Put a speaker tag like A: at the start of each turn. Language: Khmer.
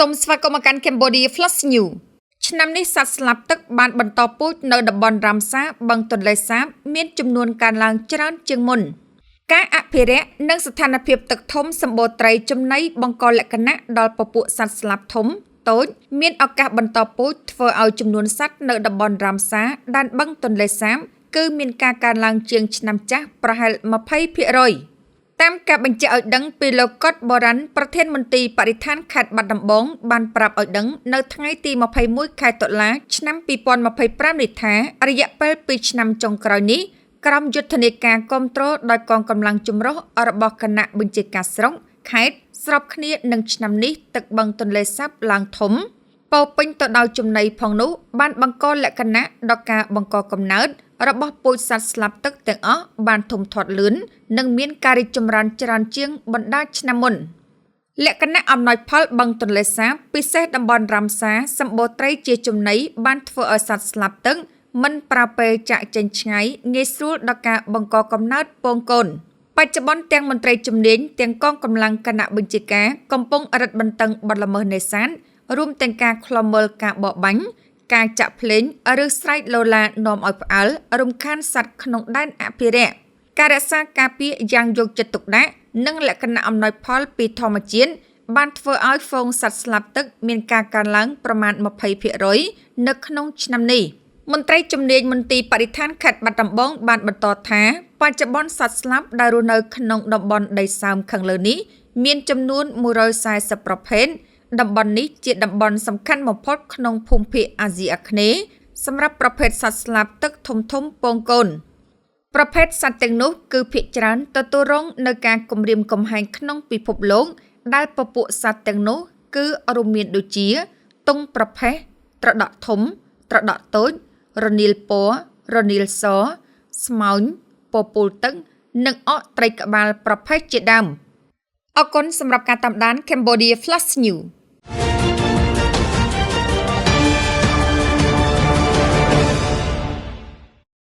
A: សូមស្វាគមន៍មកកាន់ Cambodia Flash News ឆ្នាំនេះសត្វស្លាបទឹកបានបន្តពូជនៅតំបន់រ៉ាមសាបឹងទន្លេសាបមានចំនួនកើនឡើងច្រើនជាងមុនការអភិរក្សនិងស្ថានភាពទឹកធំសម្បូរត្រីចំណីបង្កលក្ខណៈដល់ពពួកសត្វស្លាបធំតូចមានឱកាសបន្តពូជធ្វើឲ្យចំនួនសត្វនៅតំបន់រ៉ាមសាដែនបឹងទន្លេសាបគឺមានការកើនឡើងជាងឆ្នាំចាស់ប្រហែល 20% តាមការបញ្ជាក់ឲ្យដឹងពីលោកកុដបរ៉ាន់ប្រធានមន្ត្រីបរិស្ថានខេត្តបាត់ដំបងបានប្រាប់ឲ្យដឹងនៅថ្ងៃទី21ខែតុលាឆ្នាំ2025នេះថារយៈពេល2ឆ្នាំចុងក្រោយនេះក្រុមយុទ្ធនាការគាំទ្រដោយកងកម្លាំងចម្រុះរបស់គណៈបញ្ជាការស្រុកខេត្តស្របគ្នានឹងឆ្នាំនេះទឹកបឹងទន្លេសាបឡើងធំពោពេញទៅដោយចំណីផងនោះបានបង្កលក្ខណៈដល់ការបង្កកំណើតរបស់ពូជសត្វស្លាបទឹកទាំងអស់បានធំធាត់លឿននិងមានការរីកចម្រើនច្រើនជាងបណ្ដាឆ្នាំមុនលក្ខណៈអំណោយផលបឹងទន្លេសាបពិសេសតំបន់រ៉ាមសាសម្បូរត្រីជាចំណីបានធ្វើឲ្យសត្វស្លាបទឹកមិនប្រើពេលចាក់ចេញឆ្ងាយងាយស្រួលដល់ការបង្កកំណើតពងកូនបច្ចុប្បន្នទាំងមន្ត្រីជំនាញទាំងកងកម្លាំងគណៈបញ្ជាការកំពុងរឹតបន្តឹងបទល្មើសនេសាទរួមទាំងការឃ្លាំមើលការបរបាញ់ការចាក់ភ្លេងឬស្រែកឡូឡានាំឲ្យផ្អើលរំខានសត្វក្នុងដែនអភិរក្សការរក្សាការពារយ៉ាងយកចិត្តទុកដាក់និងលក្ខណៈអំណោយផលពីធម្មជាតិបានធ្វើឲ្យហ្វូងសត្វស្លាបទឹកមានការកើនឡើងប្រមាណ 20% នៅក្នុងឆ្នាំនេះមន្ត្រីជំនាញមន្ទីរបរិស្ថានខេត្តបាត់ដំបងបានបន្តថាបច្ចុប្បន្នសត្វស្លាបដែលរស់នៅក្នុងតំបន់ដីសើមខាងលើនេះមានចំនួន140ប្រភេទតំបន់នេះជាតំបន់សំខាន់បំផុតក្នុងភូមិភាគអាស៊ីអាគ្នេយ៍សម្រាប់ប្រភេទសត្វស្លាបទឹកធំពងកូនប្រភេទសត្វទាំងនោះគឺភាគច្រើនទទួលរងនៅការគំរាមកំហែងក្នុងពិភពលោកដែលពពួកសត្វទាំងនោះគឺរួមមានដូចជាទង់ប្រផេះត្រដក់ធំត្រដក់តូចរនាលពណ៌រនាលសស្មោញពពុលទឹកនិងអកត្រីក្បាលប្រភេទជាដើមអរគុណសម្រាប់ការតាមដាន Cambodia Flash News